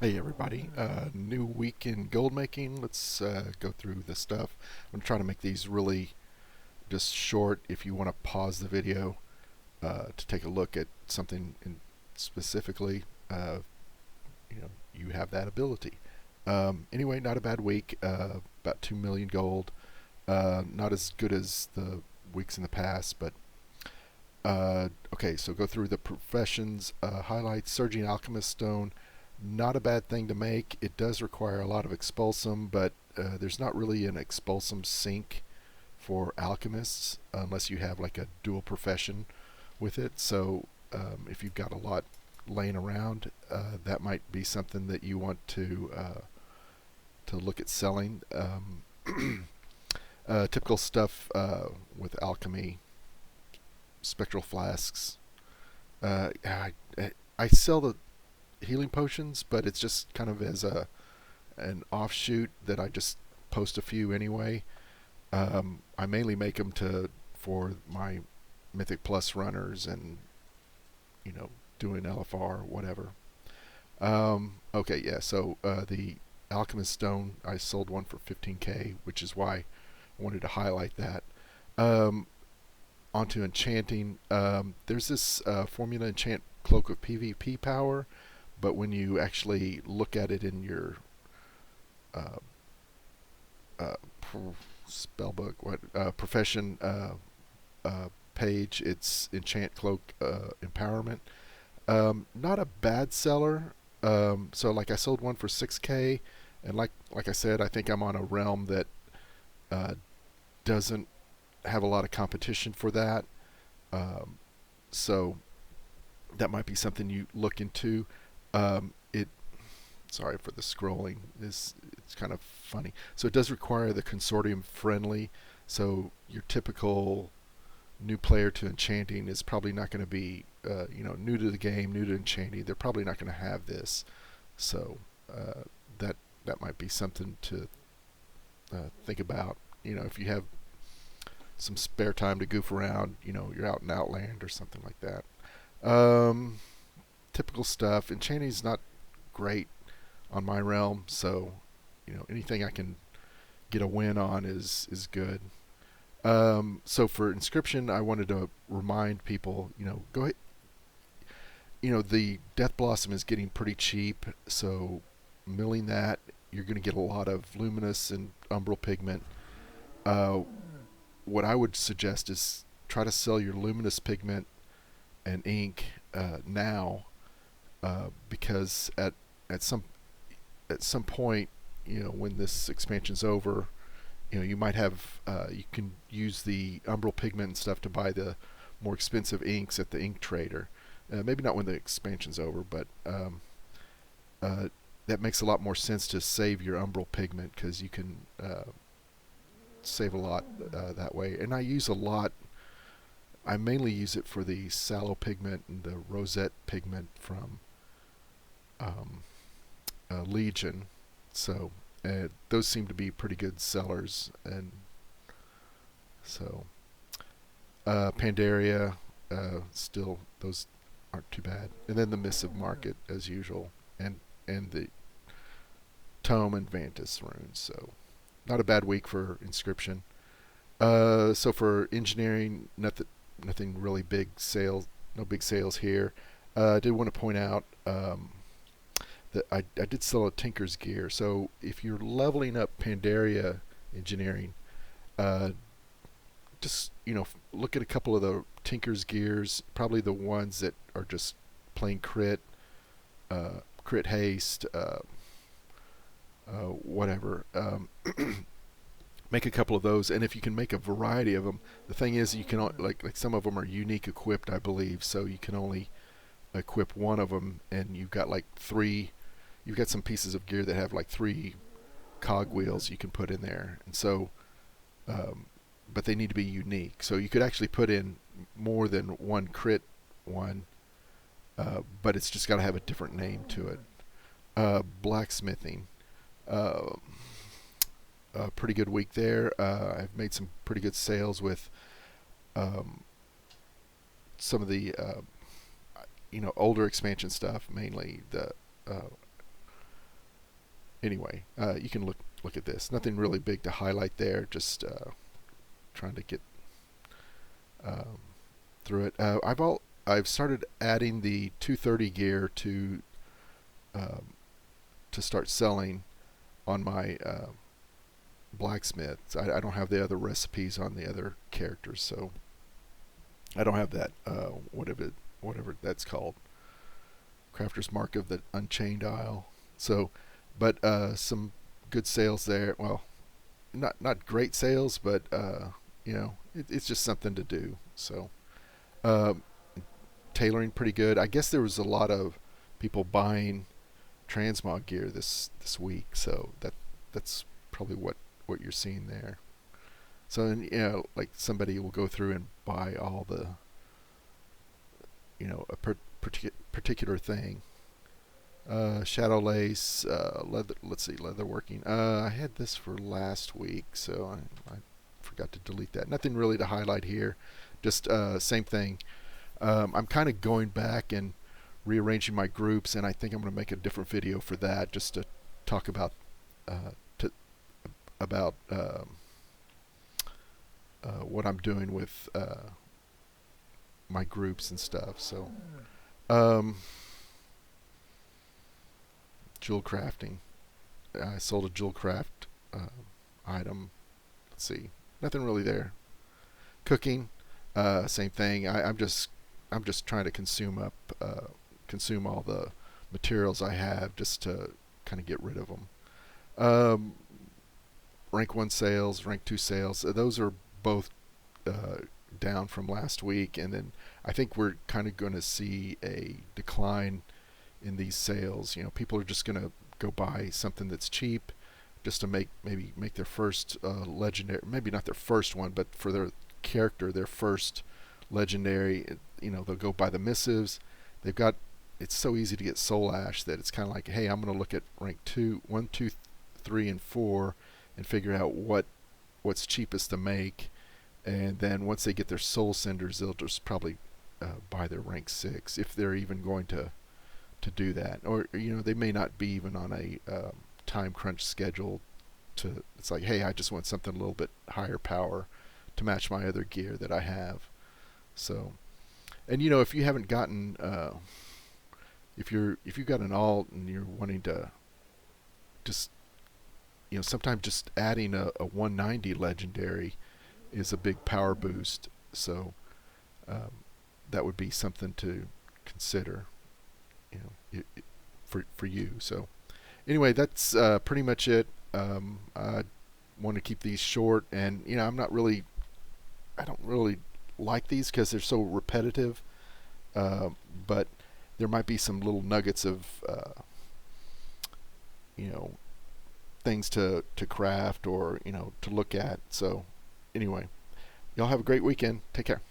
Hey everybody, new week in Goldmaking. Let's go through the stuff. I'm trying to make these really just short. If you want to pause the video to take a look at something specifically, you have that ability. Anyway, not a bad week. About 2 million gold. Not as good as the weeks in the past, but okay. So go through the professions highlights. Surging Alchemist Stone, not a bad thing to make. It does require a lot of expulsum, but there's not really an expulsum sink for alchemists unless you have like a dual profession with it. So if you've got a lot laying around, that might be something that you want to look at selling. Typical stuff with alchemy, spectral flasks. I sell the healing potions, but it's just kind of as an offshoot that I just post a few anyway. I mainly make them to for my Mythic Plus runners and doing LFR whatever. Okay, yeah. So the Alchemist Stone, I sold one for 15k, which is why I wanted to highlight that. Um, Onto enchanting. There's this formula enchant Cloak of PvP power, but when you actually look at it in your uh, uh, spellbook, what profession page, it's enchant cloak empowerment. Not a bad seller. So like I sold one for 6k, and like I said, I think I'm on a realm that uh, doesn't have a lot of competition for that. Um, so that might be something you look into. It Sorry for the scrolling. It's kind of funny. So it does require the consortium friendly. So your typical new player to enchanting is probably not going to be new to the game, new to enchanting. They're probably not going to have this. So uh, that that might be something to think about. If you have some spare time to goof around, you're out in Outland or something like that. Um, Typical stuff. Enchanting's not great on my realm, so anything I can get a win on is good. So for inscription, I wanted to remind people, go ahead. The Death Blossom is getting pretty cheap, so milling that, you're going to get a lot of luminous and umbral pigment. Uh, what I would suggest is try to sell your luminous pigment and ink now, because at some point, when this expansion's over, you might have you can use the umbral pigment and stuff to buy the more expensive inks at the ink trader. Maybe not when the expansion's over, but uh, that makes a lot more sense to save your umbral pigment because you can save a lot that way. And I use a lot. I mainly use it for the sallow pigment and the rosette pigment from um, Legion. So those seem to be pretty good sellers, and so Pandaria, still those aren't too bad. And then the Missive Market as usual, and the Tome and Vantis runes. So not a bad week for inscription. So for engineering, nothing really big sales. No big sales here. I did want to point out that I did sell a Tinker's Gear. So if you're leveling up Pandaria engineering, uh, just look at a couple of the Tinker's Gears. Probably the ones that are just plain crit haste, whatever. Make a couple of those, and if you can make a variety of them, the thing is you can like some of them are unique equipped, I believe. So you can only equip one of them, and you've got like three. You've got some pieces of gear that have like three cogwheels you can put in there, and so um, but they need to be unique. So you could actually put in more than one crit one, but it's just got to have a different name to it. Blacksmithing, uh, a pretty good week there. I've made some pretty good sales with um, some of the older expansion stuff, mainly the uh, anyway, you can look at this. Nothing really big to highlight there. Just trying to get um, through it. I've started adding the 230 gear um, to start selling on my blacksmiths. I don't have the other recipes on the other characters, so I don't have that whatever that's called, Crafter's Mark of the Unchained Isle. So, but some good sales there. Well, not great sales, but it's just something to do. So, uh, tailoring pretty good. I guess there was a lot of people buying transmog gear this week, so that's probably what you're seeing there. So, like somebody will go through and buy all the a particular thing. Shadow lace, leather. Let's see, leather working. I had this for last week, so I forgot to delete that. Nothing really to highlight here. Just same thing. I'm kind of going back and rearranging my groups, and I think I'm going to make a different video for that, just to talk about to about what I'm doing with my groups and stuff. So, jewel crafting. I sold a jewel craft item. Let's see, nothing really there. Cooking, same thing. I'm just trying to consume all the materials I have, just to kind of get rid of them. Rank 1 sales, rank 2 sales, those are both down from last week, and then I think we're kind of going to see a decline in these sales. People are just going to go buy something that's cheap, just to maybe make their first legendary, maybe not their first one, but for their character, their first legendary. They'll go buy the missives. They've got, it's so easy to get soul ash that it's kind of like, hey, I'm going to look at rank 2, 1, 2, 3, and 4 and figure out what's cheapest to make, and then once they get their soul cinders, they'll just probably buy their rank 6, if they're even going to do that. Or they may not be even on a time crunch schedule. It's like, hey, I just want something a little bit higher power to match my other gear that I have. So, and if you haven't gotten if you've got an alt and you're wanting to just sometimes just adding a 190 legendary is a big power boost. So that would be something to consider, for you. So anyway, that's pretty much it. I want to keep these short, and I don't really like these because they're so repetitive. But there might be some little nuggets of things to craft, or to look at. So anyway, y'all have a great weekend. Take care.